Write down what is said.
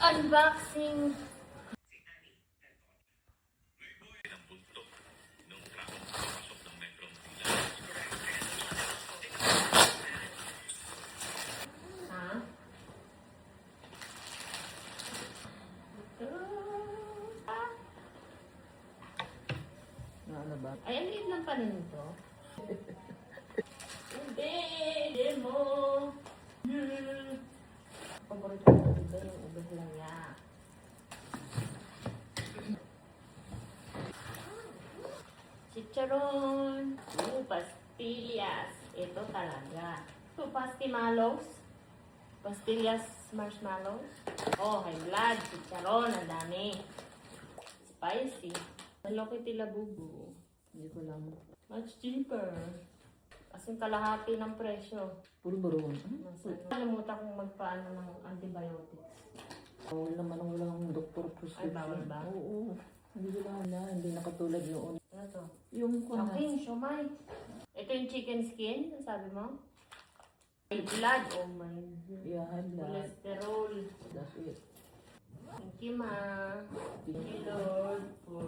Unboxing. Ha? Ano ba? Ay, ang liit lang pa nito. Hindi, demo. Paborito ko ube, yung ube lang niya. Chicharon. Pastillas. Ito talaga. Ito, pastimalos. Pastillas marshmallows. Oh, high blood. Chicharon. Ang dami. Spicy. Hello Kitty Labubu. Hindi ko lang. Much cheaper. As in kalahati ng presyo. Puro baroon. Nalimutan kong magpaano ng antibiotics. Bawal naman ang walang doktor Ay, prescription. bawal ba? Oo. Hindi ko lang na. Hindi nakatulad noon. Ano to? Yung kung Shocking, siomay. Ito yung chicken skin, ang sabi mo? High blood, oh my God. yeah, high blood. Cholesterol. That's it. Thank you, ma. Thank you, Lord, for